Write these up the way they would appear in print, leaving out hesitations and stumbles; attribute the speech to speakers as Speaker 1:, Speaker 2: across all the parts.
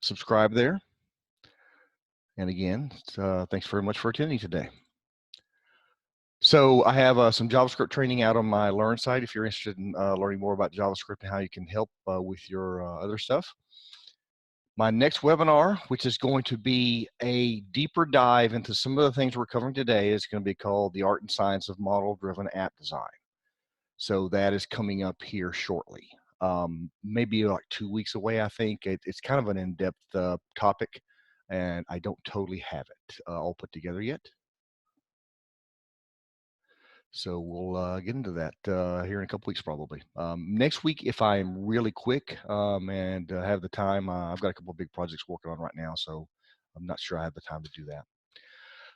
Speaker 1: subscribe there. And again, thanks very much for attending today. So I have some JavaScript training out on my Learn site if you're interested in learning more about JavaScript and how you can help with your other stuff. My next webinar, which is going to be a deeper dive into some of the things we're covering today, is going to be called The Art and Science of Model-Driven App Design. So that is coming up here shortly. Maybe like 2 weeks away, I think. It's kind of an in-depth topic, and I don't totally have it all put together yet. So we'll get into that here in a couple weeks probably. Next week, if I'm really quick and have the time, I've got a couple of big projects working on right now, so I'm not sure I have the time to do that.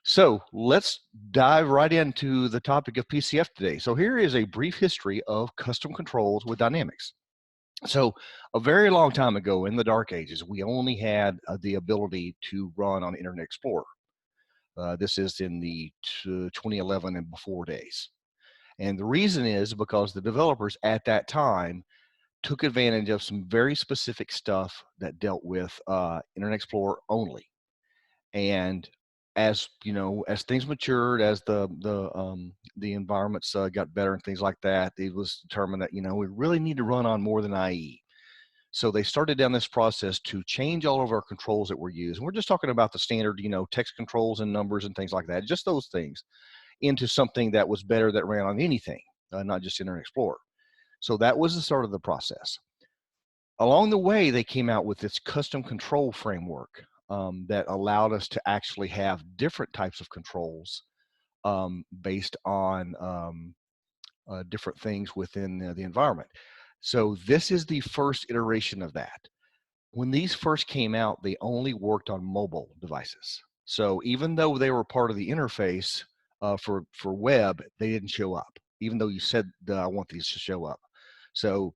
Speaker 1: So let's dive right into the topic of PCF today. So here is a brief history of custom controls with dynamics. So a very long time ago in the dark ages, we only had the ability to run on Internet Explorer. This is in the 2011 and before days. And the reason is because the developers at that time took advantage of some very specific stuff that dealt with Internet Explorer only. And as you know, as things matured, as the environments got better and things like that, it was determined that we really need to run on more than IE. So they started down this process to change all of our controls that we're using. We're just talking about the standard, text controls and numbers and things like that, just those things, into something that was better that ran on anything, not just Internet Explorer. So that was the start of the process. Along the way, they came out with this custom control framework that allowed us to actually have different types of controls based on different things within the environment. So this is the first iteration of that. When these first came out, they only worked on mobile devices. So even though they were part of the interface for web, they didn't show up, even though you said I want these to show up. So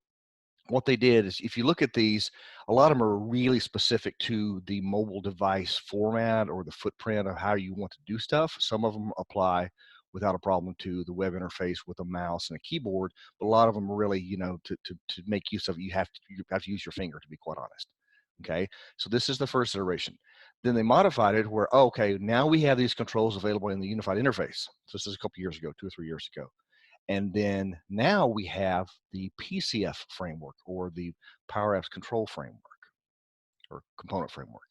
Speaker 1: what they did is, if you look at these, a lot of them are really specific to the mobile device format or the footprint of how you want to do stuff. Some of them apply without a problem to the web interface with a mouse and a keyboard, but a lot of them are really, to make use of it, you have to use your finger, to be quite honest. Okay, so this is the first iteration. Then they modified it where, okay, now we have these controls available in the unified interface. So this is a couple years ago, 2 or 3 years ago. And then now we have the PCF framework, or the Power Apps Control Framework, or component framework.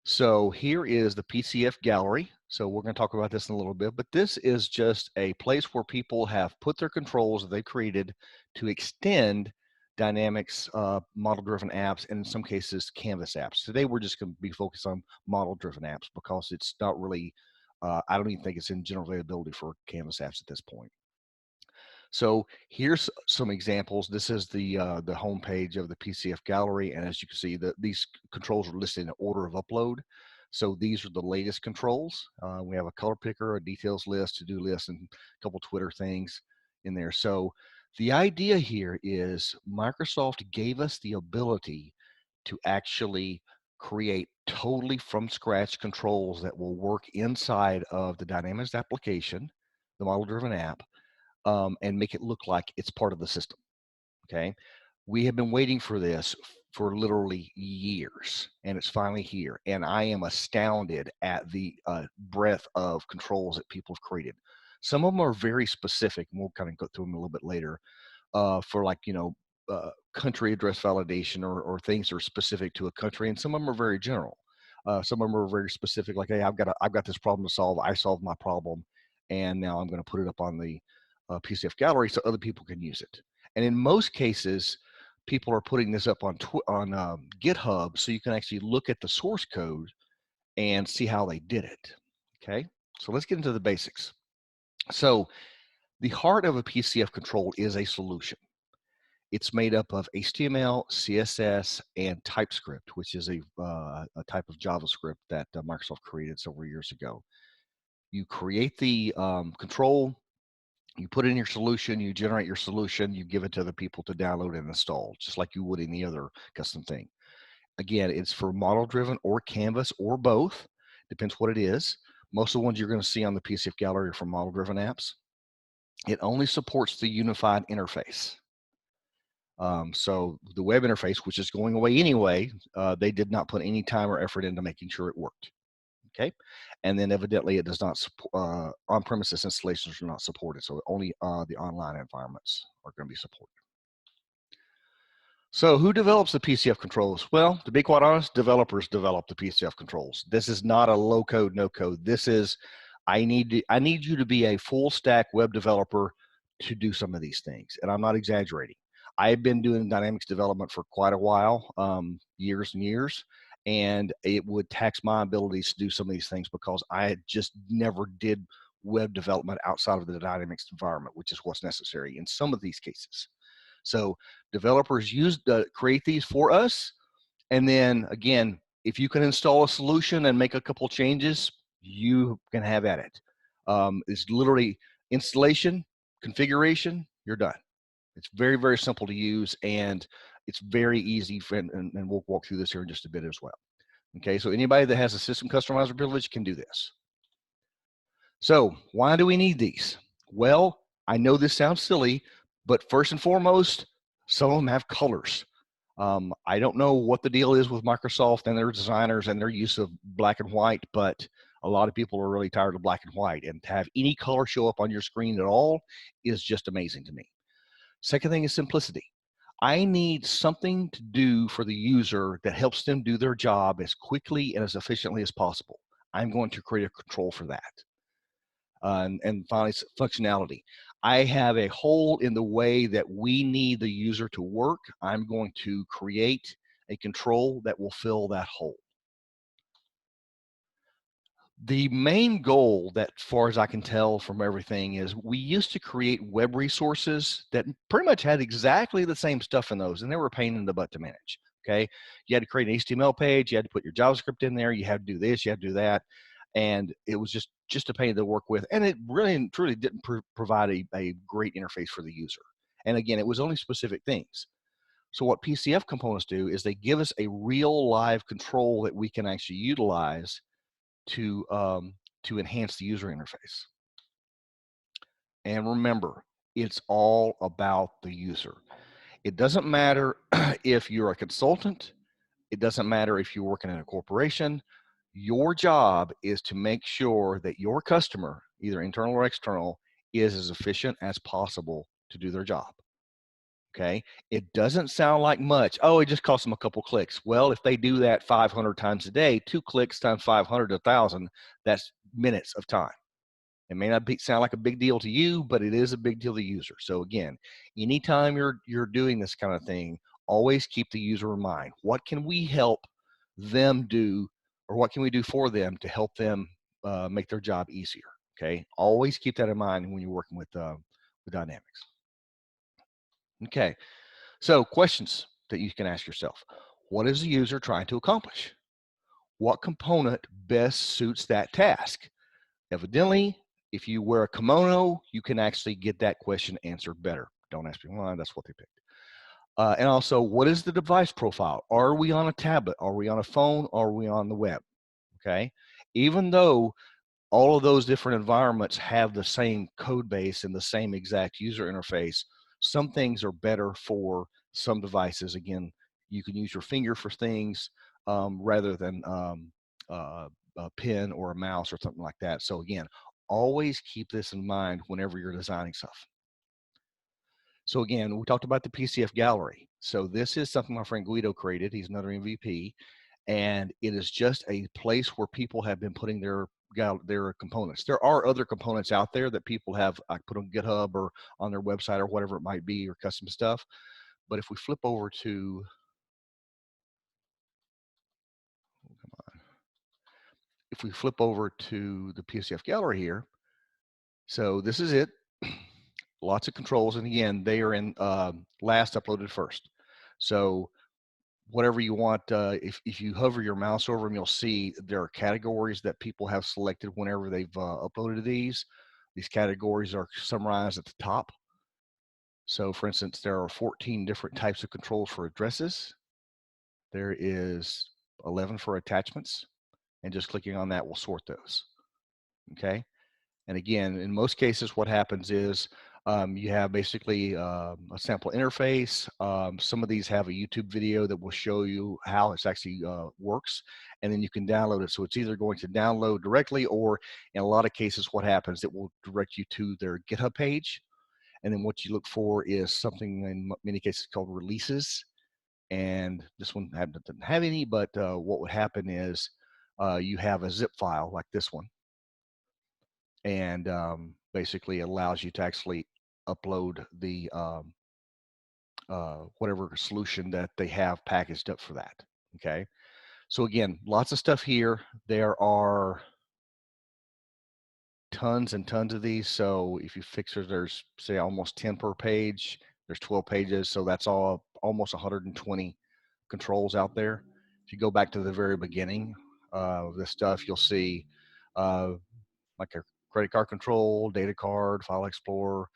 Speaker 1: So here is the PCF Gallery. So we're going to talk about this in a little bit, but this is just a place where people have put their controls that they created to extend Dynamics model-driven apps, and in some cases Canvas apps. Today we're just going to be focused on model-driven apps because it's not really, I don't even think it's in general availability for Canvas apps at this point. So here's some examples. This is the home page of the PCF Gallery, and as you can see, these controls are listed in order of upload. So these are the latest controls. We have a color picker, a details list, to-do list, and a couple Twitter things in there. So the idea here is Microsoft gave us the ability to actually create totally from scratch controls that will work inside of the Dynamics application, the model-driven app, and make it look like it's part of the system. Okay, we have been waiting for this for literally years, and it's finally here. And I am astounded at the breadth of controls that people have created. Some of them are very specific, and we'll kind of go through them a little bit later, for like, country address validation or things that are specific to a country, and some of them are very general. Some of them are very specific, like, hey, I've got this problem to solve. I solved my problem, and now I'm going to put it up on the PCF Gallery so other people can use it. And in most cases, people are putting this up on GitHub, so you can actually look at the source code and see how they did it. Okay, so let's get into the basics. So the heart of a PCF control is a solution. It's made up of HTML, CSS, and TypeScript, which is a type of JavaScript that Microsoft created several years ago. You create the control, you put in your solution, you generate your solution, you give it to the people to download and install, just like you would any other custom thing. Again, it's for model-driven or Canvas or both, depends what it is. Most of the ones you're going to see on the PCF Gallery are for model-driven apps. It only supports the unified interface. So the web interface, which is going away anyway, they did not put any time or effort into making sure it worked. Okay, and then evidently it does not support on-premises installations are not supported, so only the online environments are going to be supported. So who develops the PCF controls? Well, to be quite honest, developers develop the PCF controls. This is not a low code, no code. This is, I need you to be a full stack web developer to do some of these things. And I'm not exaggerating. I've been doing Dynamics development for quite a while, years and years, and it would tax my abilities to do some of these things because I just never did web development outside of the Dynamics environment, which is what's necessary in some of these cases. So developers create these for us. And then again, if you can install a solution and make a couple changes, you can have at it. It's literally installation, configuration, you're done. It's very, very simple to use, and it's very easy, and we'll walk through this here in just a bit as well. Okay, so anybody that has a system customizer privilege can do this. So why do we need these? Well, I know this sounds silly, but first and foremost, some of them have colors. I don't know what the deal is with Microsoft and their designers and their use of black and white, but a lot of people are really tired of black and white, and to have any color show up on your screen at all is just amazing to me. Second thing is simplicity. I need something to do for the user that helps them do their job as quickly and as efficiently as possible. I'm going to create a control for that. And finally, functionality. I have a hole in the way that we need the user to work. I'm going to create a control that will fill that hole. The main goal, that as far as I can tell from everything, is we used to create web resources that pretty much had exactly the same stuff in those, and they were a pain in the butt to manage. Okay, you had to create an HTML page, you had to put your JavaScript in there, you had to do this, you had to do that, and it was just a pain to work with, and it really and truly didn't provide a great interface for the user. And again, it was only specific things. So what PCF components do is they give us a real live control that we can actually utilize to enhance the user interface. And remember, it's all about the user. It doesn't matter if you're a consultant. It doesn't matter if you're working in a corporation. Your job is to make sure that your customer, either internal or external, is as efficient as possible to do their job. Okay, it doesn't sound like much. Oh, it just costs them a couple clicks. Well, if they do that 500 times a day, 2 clicks times 500 1,000, that's minutes of time. It may not sound like a big deal to you, but it is a big deal to the user. So again, anytime you're doing this kind of thing, always keep the user in mind. What can we help them do, or what can we do for them to help them make their job easier? Okay, always keep that in mind when you're working with Dynamics. Okay, so questions that you can ask yourself. What is the user trying to accomplish? What component best suits that task? Evidently, if you wear a kimono, you can actually get that question answered better. Don't ask me why, that's what they picked. And also, what is the device profile? Are we on a tablet? Are we on a phone? Are we on the web? Okay, even though all of those different environments have the same code base and the same exact user interface, some things are better for some devices. Again, you can use your finger for things rather than a pen or a mouse or something like that. So again, always keep this in mind whenever you're designing stuff. So again, we talked about the PCF Gallery. So this is something my friend Guido created. He's another MVP. And it is just a place where people have been putting their components. There are other components out there that people have put on GitHub or on their website or whatever it might be, or custom stuff. But if we flip over to, if we flip over to the PCF Gallery here, so this is it. Lots of controls, and again, they are in last uploaded first. So whatever you want, if you hover your mouse over them, you'll see there are categories that people have selected whenever they've uploaded these. These categories are summarized at the top. So for instance, there are 14 different types of controls for addresses. There is 11 for attachments, and just clicking on that will sort those. Okay. And again, in most cases, what happens is You have basically a sample interface. Some of these have a YouTube video that will show you how it actually works, and then you can download it. So it's either going to download directly, or in a lot of cases, what happens, it will direct you to their GitHub page. And then what you look for is something in many cases called releases. And this one doesn't have any, but what would happen is you have a zip file like this one, and basically allows you to actually upload the whatever solution that they have packaged up for that. Okay, so again, lots of stuff here. There are tons and tons of these. So if you fix it, there's say almost 10 per page. There's 12 pages, so that's all almost 120 controls out there. If you go back to the very beginning of this stuff, you'll see like a credit card control, data card, file explorer,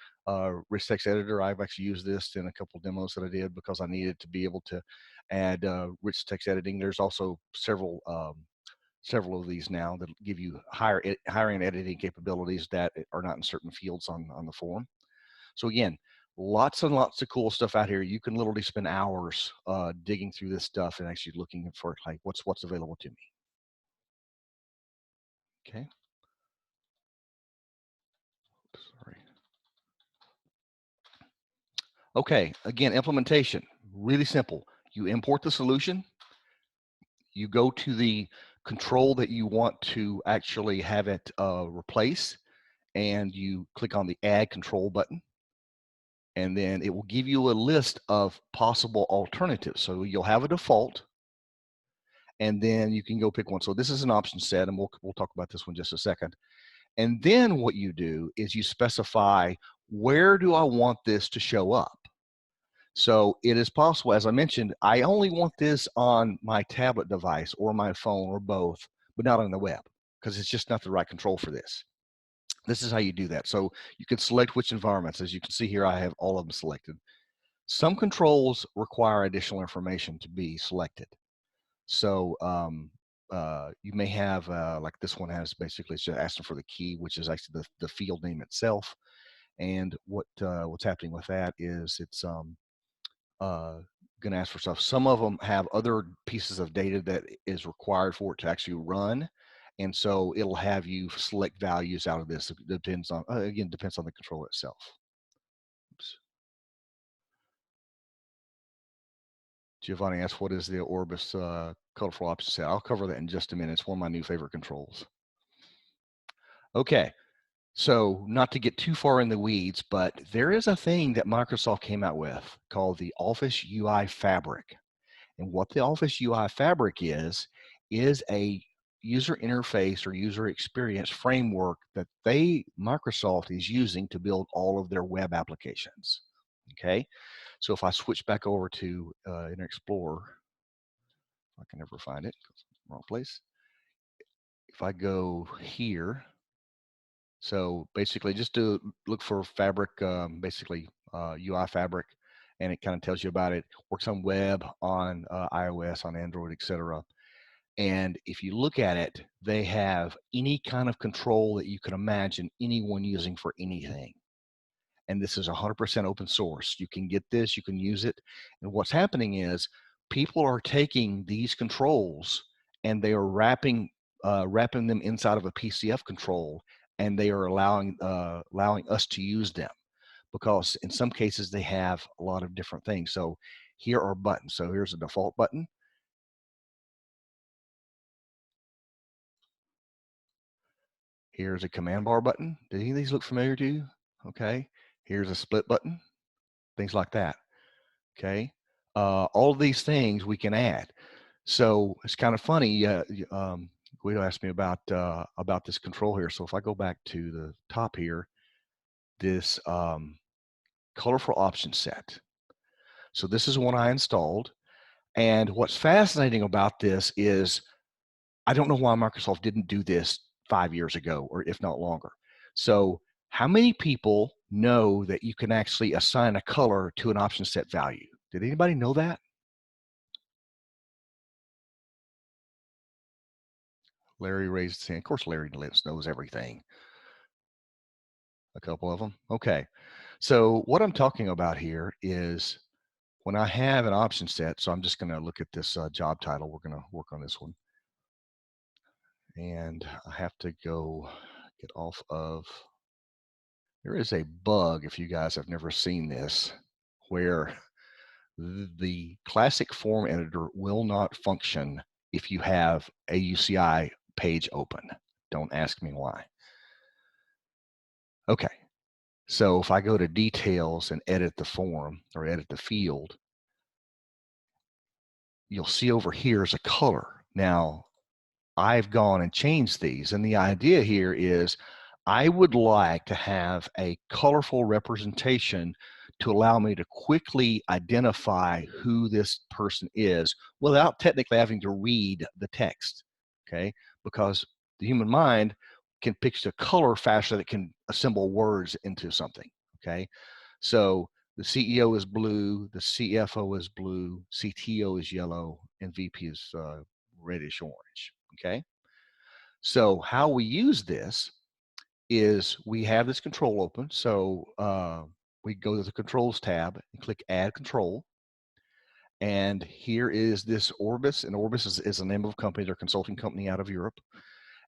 Speaker 1: rich text editor. I've actually used this in a couple demos that I did because I needed to be able to add rich text editing. There's also several of these now that give you higher end editing capabilities that are not in certain fields on the form. So again, lots and lots of cool stuff out here. You can literally spend hours digging through this stuff and actually looking for like what's available to me. Okay. Sorry. Okay, again, implementation, really simple. You import the solution, you go to the control that you want to actually have it replace, and you click on the Add Control button, and then it will give you a list of possible alternatives. So you'll have a default, and then you can go pick one. So this is an option set, and we'll talk about this one in just a second. And then what you do is you specify, where do I want this to show up? So it is possible, as I mentioned, I only want this on my tablet device or my phone or both, but not on the web, because it's just not the right control for this. This is how you do that. So you can select which environments. As you can see here, I have all of them selected. Some controls require additional information to be selected. So you may have, like this one has basically, it's just asking for the key, which is actually the field name itself. And what's happening with that is it's going to ask for stuff. Some of them have other pieces of data that is required for it to actually run. And so it'll have you select values out of this. It depends on, again, depends on the controller itself. Oops. Giovanni asked, what is the Orbis colorful option set? I'll cover that in just a minute. It's one of my new favorite controls. Okay, so not to get too far in the weeds, but there is a thing that Microsoft came out with called the Office UI Fabric. And what the Office UI Fabric is a user interface or user experience framework that Microsoft is using to build all of their web applications. Okay, so if I switch back over to Internet Explorer, I can never find it, wrong place. If I go here, so basically just to look for Fabric, basically UI Fabric, and it kind of tells you about it. Works on web, on iOS, on Android, etc. And if you look at it, they have any kind of control that you can imagine anyone using for anything. And this is 100% open source. You can get this, you can use it. And what's happening is people are taking these controls and they are wrapping them inside of a PCF control, and they are allowing us to use them, because in some cases they have a lot of different things. So here are buttons. So here's a default button. Here's a command bar button. Do any of these look familiar to you? Okay. Here's a split button, things like that. Okay. All of these things we can add. So it's kind of funny. Guido asked me about this control here. So if I go back to the top here, this colorful option set. So this is one I installed. And what's fascinating about this is I don't know why Microsoft didn't do this 5 years ago, or if not longer. So how many people know that you can actually assign a color to an option set value? Did anybody know that? Larry raised his hand. Of course, Larry knows everything. A couple of them. Okay. So what I'm talking about here is when I have an option set, so I'm just going to look at this job title. We're going to work on this one. And I have to go get off of, there is a bug, if you guys have never seen this, where the classic form editor will not function if you have a UCI page open. Don't ask me why. Okay, so if I go to details and edit the form or edit the field, you'll see over here is a color. Now, I've gone and changed these, and the idea here is I would like to have a colorful representation to allow me to quickly identify who this person is without technically having to read the text, okay? Because the human mind can picture color faster than it can assemble words into something, okay? So the CEO is blue, the CFO is blue, CTO is yellow, and VP is reddish orange, okay? So how we use this is we have this control open. So we go to the controls tab and click add control. And here is this Orbis, and Orbis is the name of a company. They're a consulting company out of Europe.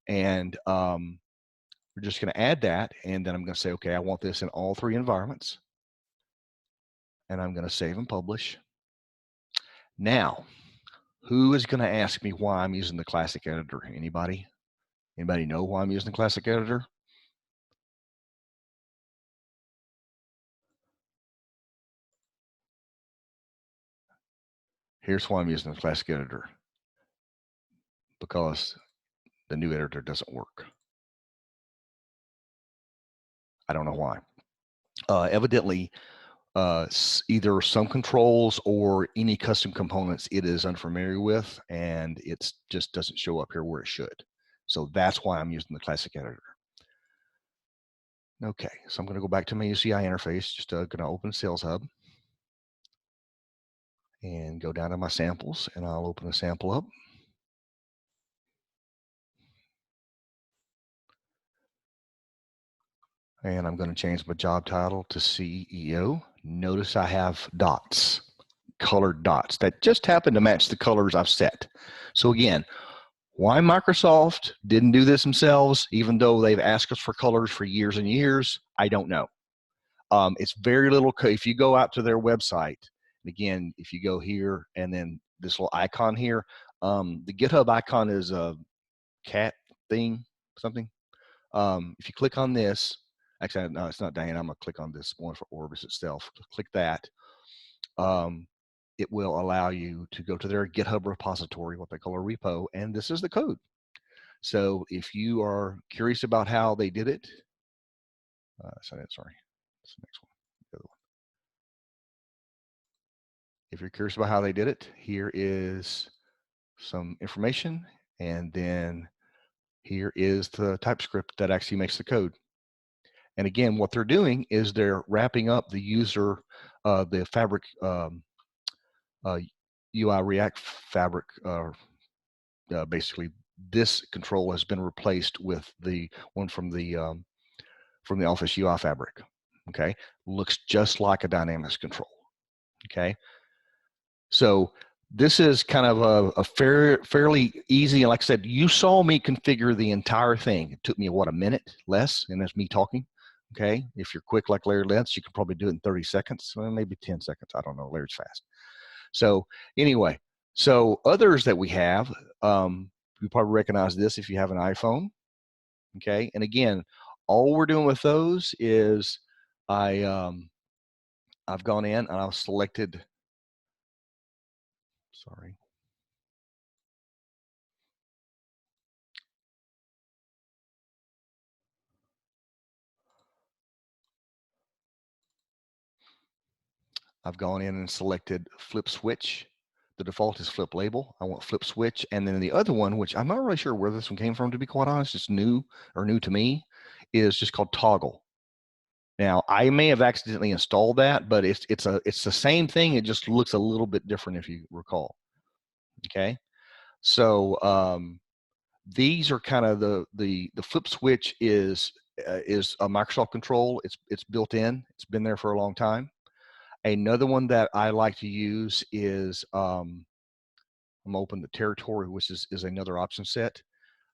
Speaker 1: And we're just going to add that. And then I'm going to say, okay, I want this in all 3 environments. And I'm going to save and publish. Now, who is going to ask me why I'm using the classic editor? Anybody? Anybody know why I'm using the classic editor? Here's why I'm using the classic editor. Because the new editor doesn't work. I don't know why. Evidently, either some controls or any custom components it is unfamiliar with, and it just doesn't show up here where it should. So that's why I'm using the classic editor. Okay, so I'm going to go back to my UCI interface, just going to open Sales Hub and go down to my samples, and I'll open a sample up. And I'm going to change my job title to CEO. Notice I have dots, colored dots that just happen to match the colors I've set. So again, why Microsoft didn't do this themselves, even though they've asked us for colors for years and years, I don't know. It's very little. If you go out to their website, again, if you go here and then this little icon here, the GitHub icon is a cat thing, something. If you click on this, actually, no, it's not Diane. I'm going to click on this one for Orbis itself. Click that. It will allow you to go to their GitHub repository, what they call a repo, and this is the code. So if you are curious about how they did it, sorry, that's the next one, the other one. If you're curious about how they did it, here is some information, and then here is the TypeScript that actually makes the code. And again, what they're doing is they're wrapping up the user, the Fabric UI React Fabric. Basically, this control has been replaced with the one from the Office UI Fabric. Okay, looks just like a Dynamics control. Okay, so this is kind of a fairly easy, and like I said, you saw me configure the entire thing. It took me, what, a minute less, and that's me talking. Okay, if you're quick like Larry Lentz, you can probably do it in 30 seconds, well, maybe 10 seconds. I don't know. Larry's fast. So anyway, so others that we have, you probably recognize this if you have an iPhone. Okay, and again, all we're doing with those is I've gone in and I've selected. Sorry. I've gone in and selected flip switch. The default is flip label. I want flip switch. And then the other one, which I'm not really sure where this one came from, to be quite honest, it's new to me, is just called toggle. Now, I may have accidentally installed that, but it's the same thing. It just looks a little bit different, if you recall. Okay, so these are kind of the flip switch is is a Microsoft control. It's built in. It's been there for a long time. Another one that I like to use is I'm open the territory, which is another option set.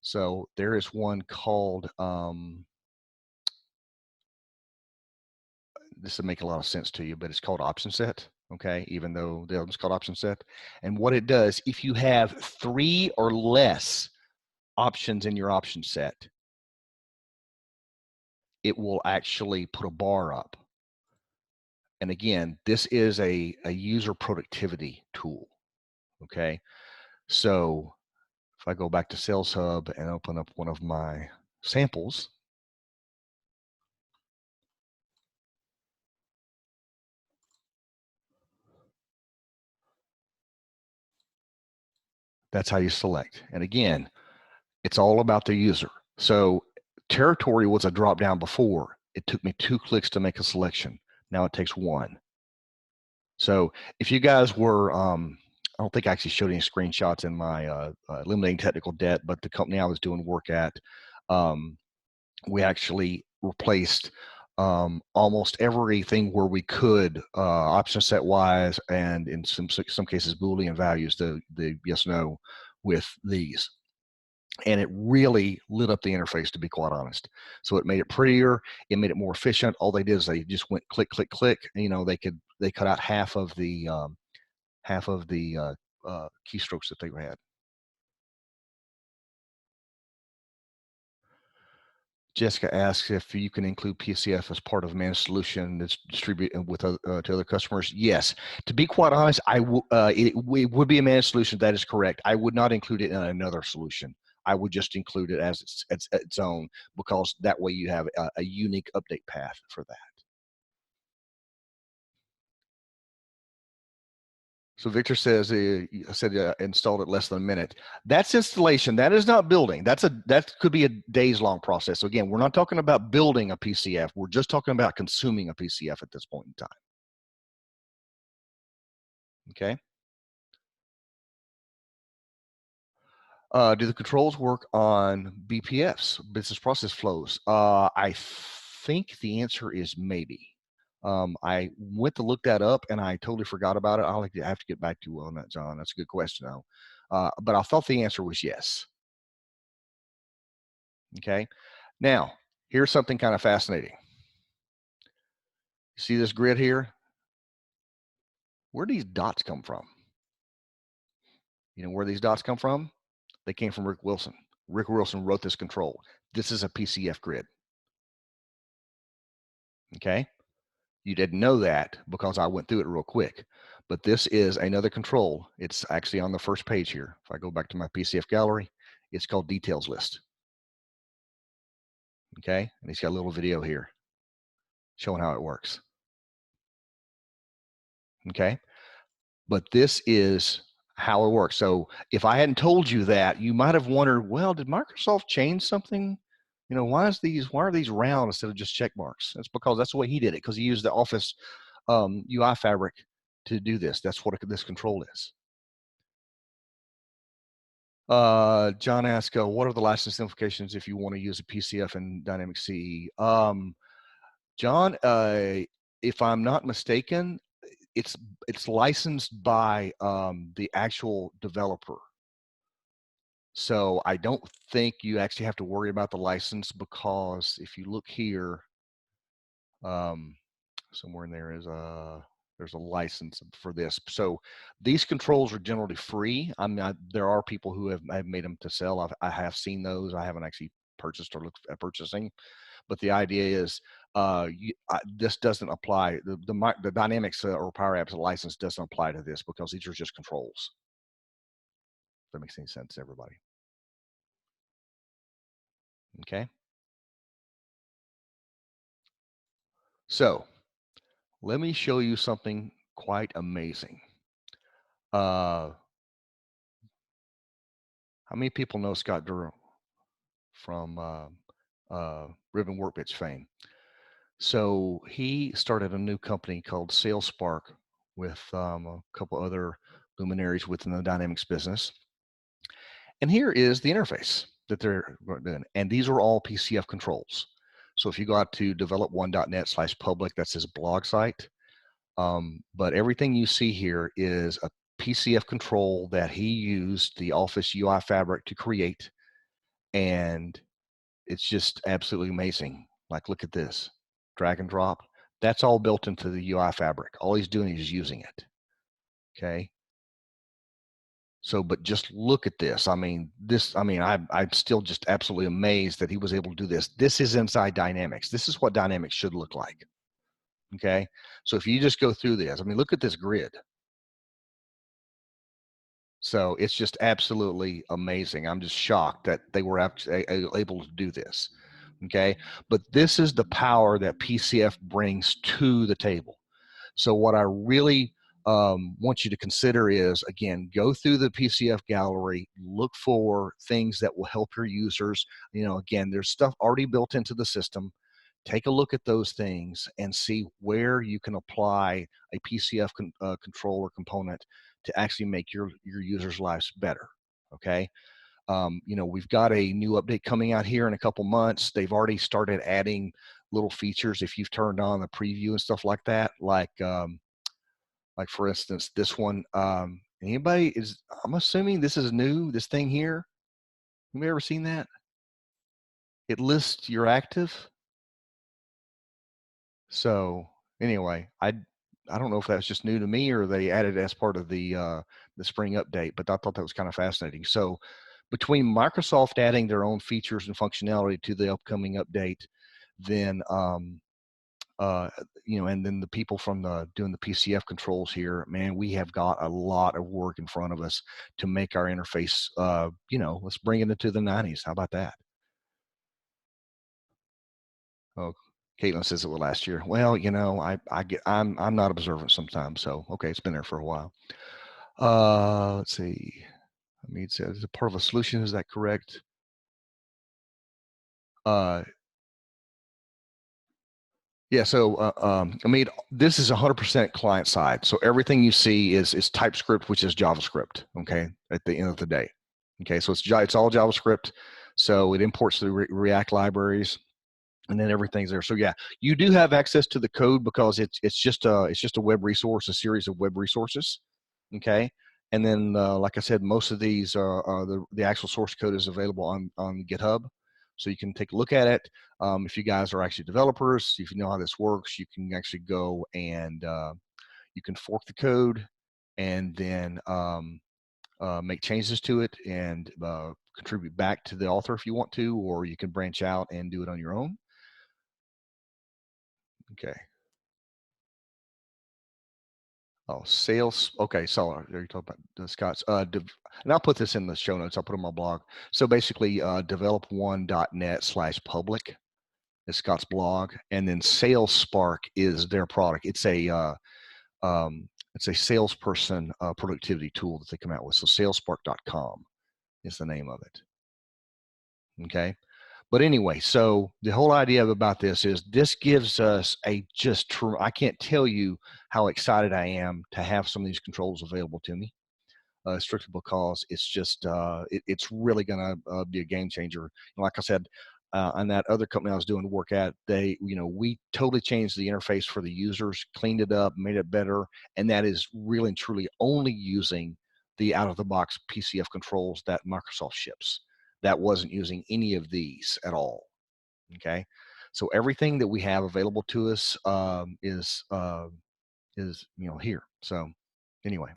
Speaker 1: So there is one called this will make a lot of sense to you, but it's called option set. Okay, even though the other one's called option set. And what it does, if you have 3 or less options in your option set, it will actually put a bar up. And again, this is a user productivity tool. Okay, so if I go back to Sales Hub and open up one of my samples, that's how you select. And again, it's all about the user. So territory was a drop down before. It took me 2 clicks to make a selection. Now it takes 1. So if you guys were, I don't think I actually showed any screenshots in my eliminating technical debt, but the company I was doing work at, we actually replaced almost everything where we could, option set wise, and in some cases Boolean values, the yes no, with these. And it really lit up the interface, to be quite honest. So it made it prettier, it made it more efficient. All they did is they just went click, click, click. You know, they cut out half of the keystrokes that they had. Jessica asks if you can include PCF as part of a managed solution that's distributed with to other customers. Yes. To be quite honest, it would be a managed solution. That is correct. I would not include it in another solution. I would just include it as its own, because that way you have a unique update path for that. So Victor says installed it less than a minute. That's installation. That is not building. That could be a days long process. So again, we're not talking about building a PCF. We're just talking about consuming a PCF at this point in time. Okay. Do the controls work on BPFs, business process flows? I think the answer is maybe. I went to look that up and I totally forgot about it. I'll have to get back to you on that, John. That's a good question, though. But I thought the answer was yes. Okay. Now, here's something kind of fascinating. You see this grid here? Where do these dots come from? You know where these dots come from? They came from Rick Wilson. Rick Wilson wrote this control. This is a PCF grid. Okay. You didn't know that because I went through it real quick. But this is another control. It's actually on the first page here. If I go back to my PCF gallery, it's called details list. Okay. And he's got a little video here showing how it works. Okay. But this is how it works. So if I hadn't told you that, you might have wondered, well, did Microsoft change something? You know, why are these round instead of just check marks? That's because that's the way he did it, because he used the Office UI fabric to do this. That's what this control is. John asked, what are the license implications if you want to use a PCF in Dynamic CE? John, if I'm not mistaken, it's licensed by the actual developer. So I don't think you actually have to worry about the license, because if you look here, somewhere in there is there's a license for this. So these controls are generally free. There are people who have made them to sell. I have seen those. I haven't actually purchased or looked at purchasing, but the idea is this doesn't apply. The Dynamics or Power Apps license doesn't apply to this, because these are just controls. If that makes any sense to everybody. Okay. So let me show you something quite amazing. How many people know Scott Durham from Ribbon Workbench fame? So he started a new company called SalesSpark with a couple other luminaries within the Dynamics business. And here is the interface that they're doing. And these are all PCF controls. So if you go out to develop1.net/public, that's his blog site. But everything you see here is a PCF control that he used the Office UI fabric to create, and it's just absolutely amazing. Like, look at this, drag and drop. That's all built into the UI fabric. All he's doing is using it. Okay. So, but just look at this. I mean, I'm still just absolutely amazed that he was able to do this. This is inside Dynamics. This is what Dynamics should look like. Okay. So if you just go through this, I mean, look at this grid. So it's just absolutely amazing. I'm just shocked that they were able to do this. Okay. But this is the power that PCF brings to the table. So what I really want you to consider is, again, go through the PCF gallery, look for things that will help your users. You know, again, there's stuff already built into the system. Take a look at those things and see where you can apply a PCF controller component to actually make your users' lives better. Okay. You know, we've got a new update coming out here in a couple months. They've already started adding little features if you've turned on the preview and stuff like that. Like for instance, this one. I'm assuming this is new. This thing here. Have you ever seen that? It lists your active. So anyway, I don't know if that's just new to me or they added it as part of the spring update, but I thought that was kind of fascinating. So between Microsoft adding their own features and functionality to the upcoming update, then you know, and then the people from doing the PCF controls here, man, we have got a lot of work in front of us to make our interface. You know, let's bring it into the 90s. How about that? Oh, Caitlin says it was last year. Well, you know, I'm not observant sometimes, so okay, it's been there for a while. Let's see. I mean, it's a part of a solution. Is that correct? Yeah. So, I mean, this is 100% client side. So everything you see is TypeScript, which is JavaScript. Okay. At the end of the day. Okay. So it's all JavaScript. So it imports the React libraries, and then everything's there. So yeah, you do have access to the code because it's just a web resource, a series of web resources. Okay. And then, like I said, most of these the actual source code is available on GitHub, so you can take a look at it. If you guys are actually developers, if you know how this works, you can actually go and you can fork the code and then make changes to it and contribute back to the author if you want to, or you can branch out and do it on your own. Okay. Oh, sales. Okay, so there you talk about the Scott's. And I'll put this in the show notes. I'll put it on my blog. So basically, develop1.net/public is Scott's blog, and then Sales Spark is their product. It's a salesperson productivity tool that they come out with. So salespark.com is the name of it. Okay. But anyway, so the whole idea about this is this gives us I can't tell you how excited I am to have some of these controls available to me, strictly because it's just, it's really going to be a game changer. And like I said, on that other company I was doing work at, we totally changed the interface for the users, cleaned it up, made it better. And that is really and truly only using the out of the box PCF controls that Microsoft ships. That wasn't using any of these at all. Okay. So everything that we have available to us is here. So anyway,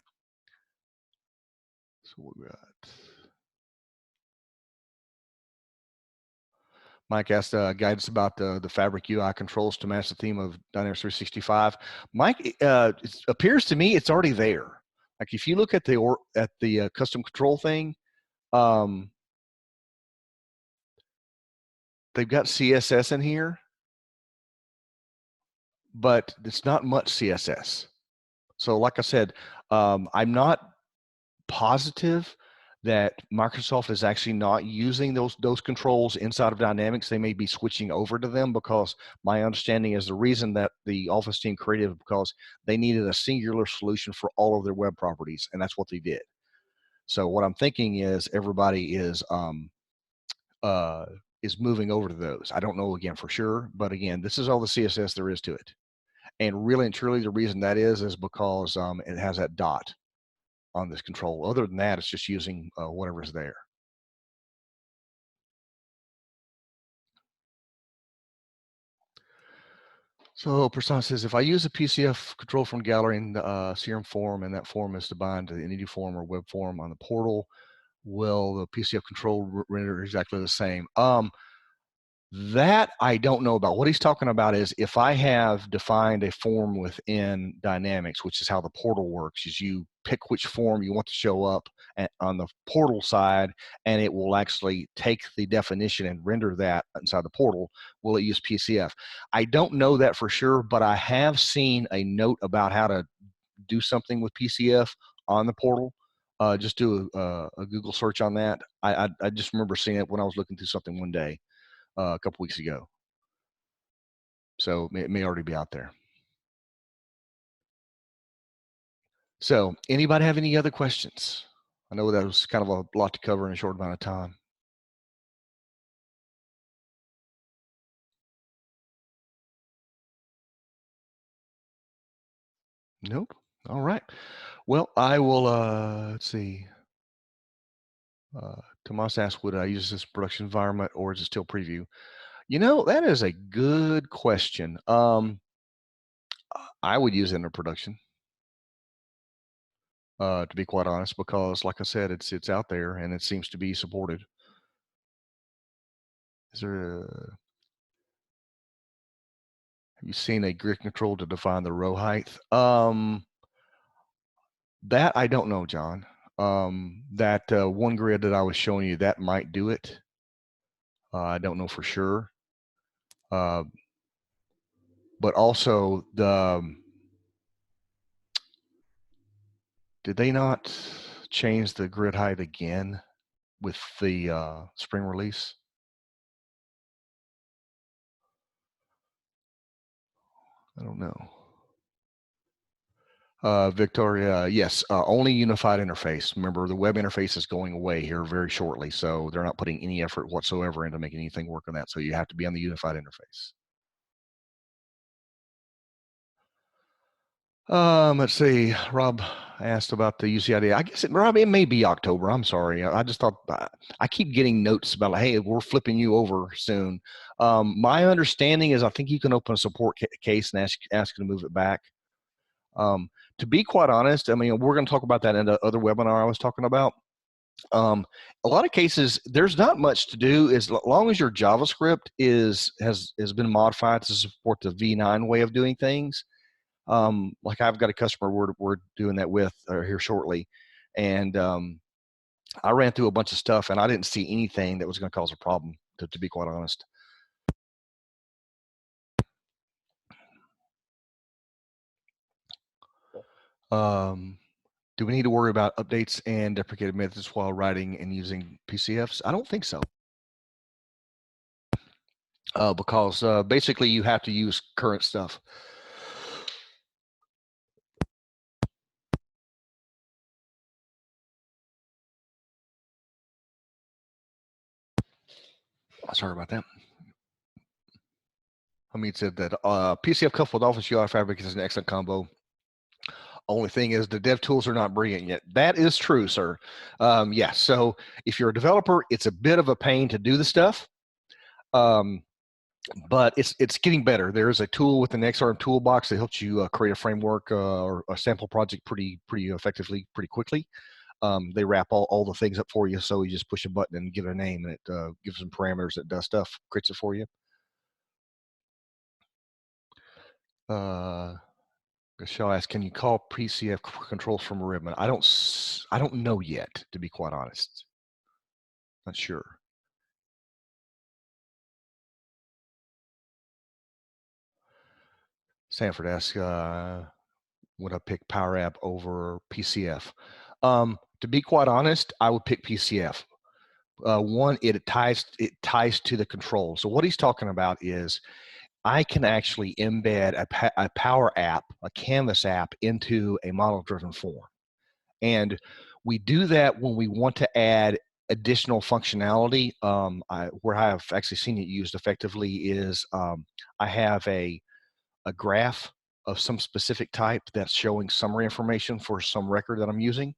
Speaker 1: so we got Mike asked guidance about the Fabric UI controls to match the theme of Dynamics 365. Mike, it appears to me it's already there. Like if you look at the custom control thing, they've got CSS in here, but it's not much CSS. So like I said, I'm not positive that Microsoft is actually not using those controls inside of Dynamics. They may be switching over to them, because my understanding is the reason that the Office team created it because they needed a singular solution for all of their web properties, and that's what they did. So what I'm thinking is everybody is is moving over to those. I don't know again for sure, but again, this is all the CSS there is to it. And really and truly, the reason that is because it has that dot on this control. Other than that, it's just using whatever's there. So Prasan says, if I use a PCF control from Gallery in the CRM form, and that form is defined to the entity form or web form on the portal, will the PCF control render exactly the same? That I don't know about. What he's talking about is if I have defined a form within Dynamics, which is how the portal works, is you pick which form you want to show up on the portal side, and it will actually take the definition and render that inside the portal. Will it use PCF? I don't know that for sure, but I have seen a note about how to do something with PCF on the portal. Just do a Google search on that. I just remember seeing it when I was looking through something one day. A couple weeks ago. So it may already be out there. So anybody have any other questions? I know that was kind of a lot to cover in a short amount of time. Nope. All right. Well, I will, let's see. Tomas asked, would I use this production environment or is it still preview? You know, that is a good question. I would use it in production. To be quite honest, because like I said, it's out there and it seems to be supported. Is there have you seen a grid control to define the row height? That I don't know, John. That one grid that I was showing you, that might do it. I don't know for sure. But also did they not change the grid height again with the spring release? I don't know. Victoria, yes, only unified interface. Remember, the web interface is going away here very shortly, so they're not putting any effort whatsoever into making anything work on that. So you have to be on the unified interface. Let's see. Rob asked about the UCID. I guess Rob, it may be October. I'm sorry. I just thought I keep getting notes about, hey, we're flipping you over soon. My understanding is I think you can open a support case and ask to move it back. To be quite honest, I mean, we're going to talk about that in the other webinar I was talking about. A lot of cases, there's not much to do as long as your JavaScript has been modified to support the V9 way of doing things. Like I've got a customer we're doing that with here shortly, and I ran through a bunch of stuff and I didn't see anything that was going to cause a problem, to be quite honest. Do we need to worry about updates and deprecated methods while writing and using PCFs? I don't think so. Because basically you have to use current stuff. Sorry about that. Hamid said that PCF coupled with Office UI Fabric is an excellent combo. Only thing is the dev tools are not brilliant yet. That is true, sir. Yeah, so if you're a developer, it's a bit of a pain to do the stuff, but it's getting better. There is a tool within the XRM toolbox that helps you create a framework or a sample project pretty effectively, pretty quickly. They wrap all the things up for you, so you just push a button and give it a name, and it gives some parameters that does stuff, creates it for you. Michelle asks, can you call PCF controls from a ribbon? I don't know yet, to be quite honest. Not sure. Sanford asks, would I pick Power App over PCF? To be quite honest, I would pick PCF. One, it ties to the control. So what he's talking about is I can actually embed a Power App, a Canvas app, into a model-driven form. And we do that when we want to add additional functionality, where I have actually seen it used effectively is I have a graph of some specific type that's showing summary information for some record that I'm using.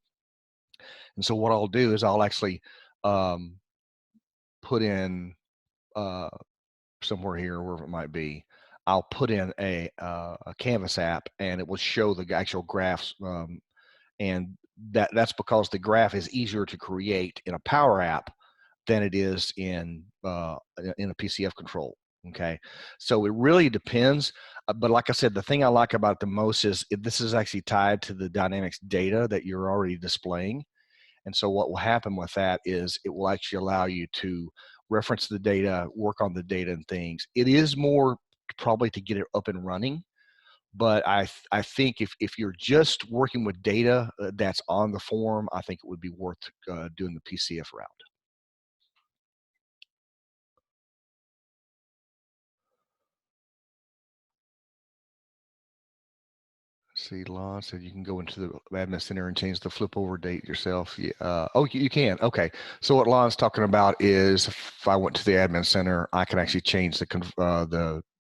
Speaker 1: And so what I'll do is I'll actually put in somewhere here, wherever it might be, I'll put in a Canvas app, and it will show the actual graphs. And that's because the graph is easier to create in a Power App than it is in a PCF control. Okay, so it really depends. But like I said, the thing I like about it the most is this is actually tied to the Dynamics data that you're already displaying. And so what will happen with that is it will actually allow you to reference the data, work on the data and things. It is more probably to get it up and running. But I think if you're just working with data that's on the form, I think it would be worth doing the PCF route. See, Lon said you can go into the admin center and change the flip over date yourself. Yeah. Oh, you can. Okay. So what Lon's talking about is if I went to the admin center, I can actually change the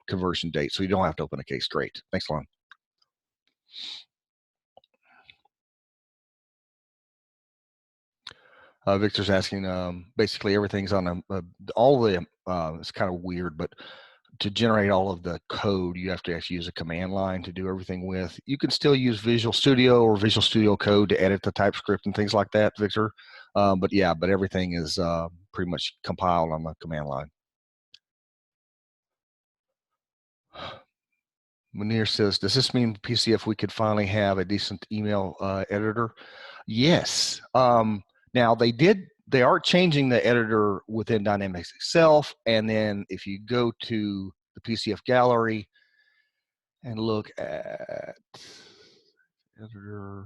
Speaker 1: conversion date, so you don't have to open a case. Great. Thanks, Lon. Victor's asking, basically everything's on all the, it's kind of weird, but to generate all of the code, you have to actually use a command line to do everything with. You can still use Visual Studio or Visual Studio Code to edit the TypeScript and things like that, Victor. But yeah, but everything is pretty much compiled on the command line. Munir says, does this mean PCF we could finally have a decent email editor? Yes. Now they are changing the editor within Dynamics itself. And then if you go to the PCF Gallery and look at editor,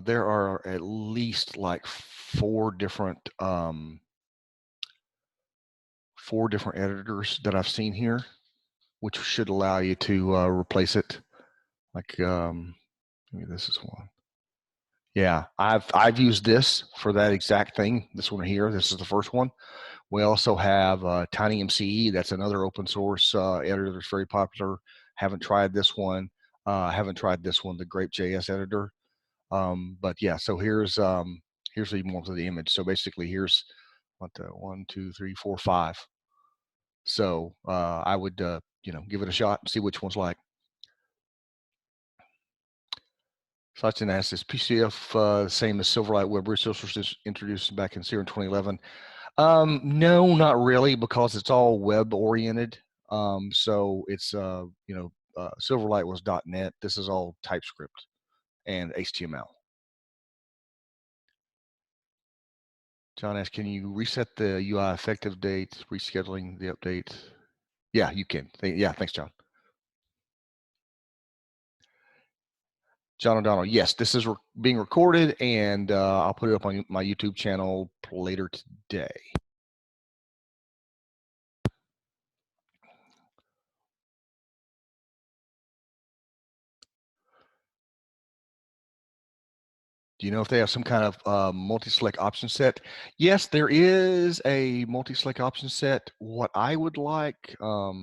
Speaker 1: there are at least like four different editors that I've seen here, which should allow you to replace it. Like maybe this is one. Yeah, I've used this for that exact thing. This one here, this is the first one. We also have TinyMCE. That's another open source editor that's very popular. Haven't tried this one. Haven't tried this one, the Grape.js editor. But yeah, so here's the more of the image. So basically, here's what the 1, 2, 3, 4, 5. So I would give it a shot and see which one's like. Sachin asks, is PCF the same as Silverlight Web Resources introduced back in 2011? No, not really, because it's all web oriented. So it's Silverlight was .NET. This is all TypeScript and HTML. John asks, can you reset the UI effective date, rescheduling the update? Yeah, you can. Yeah, thanks, John. John O'Donnell, yes, this is being recorded, and I'll put it up on my YouTube channel later today. Do you know if they have some kind of multi-select option set? Yes, there is a multi-select option set. What I would like, I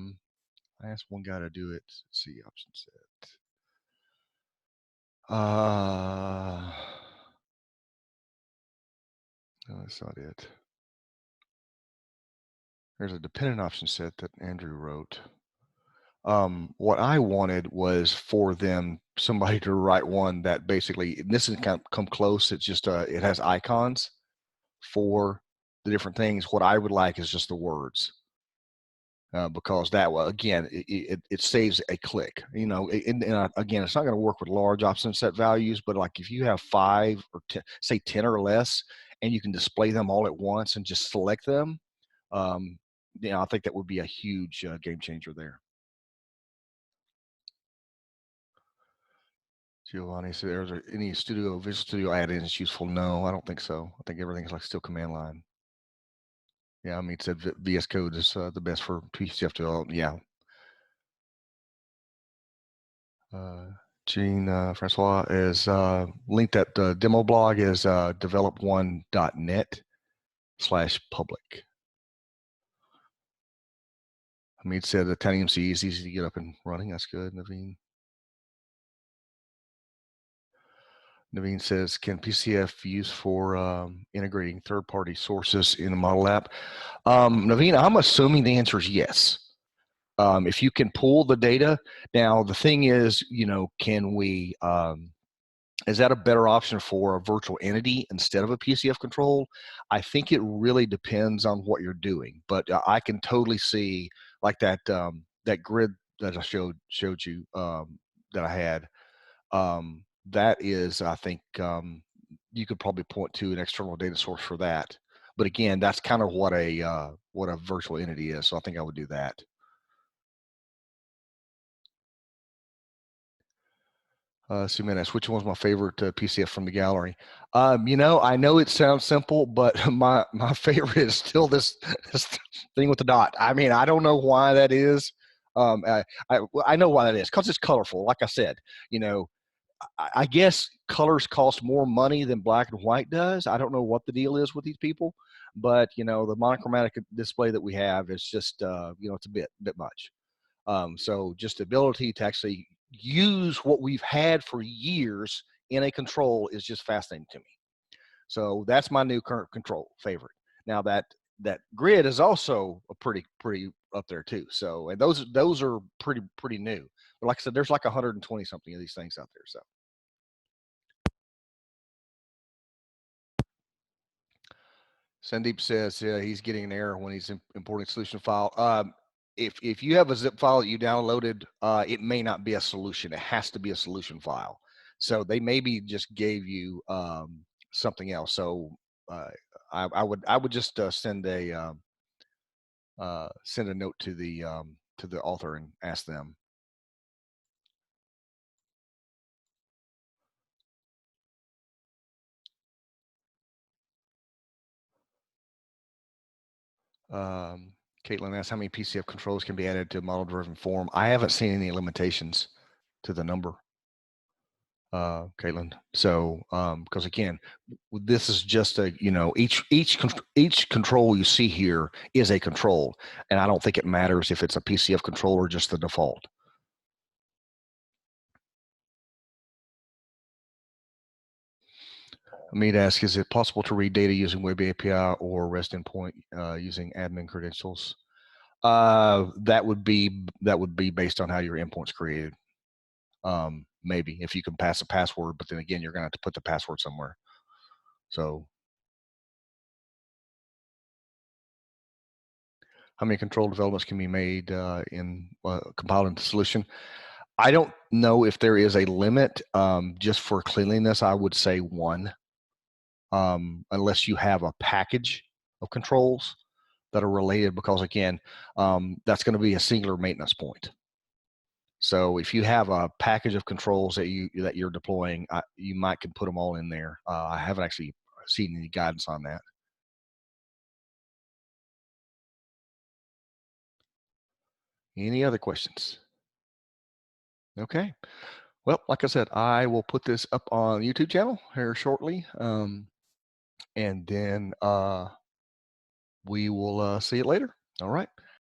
Speaker 1: asked one guy to do it. Let's see, option set. No, that's not it. There's a dependent option set that Andrew wrote. What I wanted was for somebody to write one that basically, and this is kind of come close. It's just it has icons for the different things. What I would like is just the words. Because that will, again, it saves a click. And again, it's not going to work with large option set values, but like if you have 5 or 10, say 10 or less, and you can display them all at once and just select them, I think that would be a huge game changer there. Giovanni said, "Is there any Visual Studio add-ins useful?" No, I don't think so. I think everything's like still command line. Yeah, I mean, it said VS Code is the best for PCF development. Yeah. Jean Francois is linked at the demo blog is develop1.net/public. Hamid said the TinyMC is easy to get up and running. That's good, Naveen. Naveen says, can PCF use for integrating third-party sources in the model app? Naveen, I'm assuming the answer is yes. If you can pull the data. Now, the thing is, can we, is that a better option for a virtual entity instead of a PCF control? I think it really depends on what you're doing, but I can totally see like that, that grid that I showed you that I had. That is, I think, you could probably point to an external data source for that. But again, that's kind of what a virtual entity is. So I think I would do that. Sumenes, which one's my favorite PCF from the gallery? I know it sounds simple, but my favorite is still this thing with the dot. I mean, I don't know why that is. I know why that is, because it's colorful. Like I said, I guess colors cost more money than black and white does. I don't know what the deal is with these people, but the monochromatic display that we have is just it's a bit much. So just the ability to actually use what we've had for years in a control is just fascinating to me. So that's my new current control favorite. Now that grid is also a pretty up there too. So, and those are pretty new. But like I said, there's like 120 something of these things out there. So. Sandeep says he's getting an error when he's importing solution file. If you have a zip file that you downloaded, it may not be a solution. It has to be a solution file. So they maybe just gave you something else. So I would just send a note to the author and ask them. Caitlin asks how many PCF controls can be added to model-driven form. I haven't seen any limitations to the number. Caitlin. So, because again, this is just a, each control you see here is a control, and I don't think it matters if it's a PCF control or just the default. Amit asks, is it possible to read data using Web API or REST endpoint using admin credentials? That would be based on how your endpoint's created. Maybe if you can pass a password, but then again, you're going to have to put the password somewhere. So. How many control developments can be made in compiled into solution? I don't know if there is a limit. Just for cleanliness, I would say one, unless you have a package of controls that are related, because again, that's going to be a singular maintenance point. So if you have a package of controls that you're deploying, you might can put them all in there. I haven't actually seen any guidance on that. Any other questions? Okay. Well, like I said, I will put this up on the YouTube channel here shortly. And then we will see it later. All right.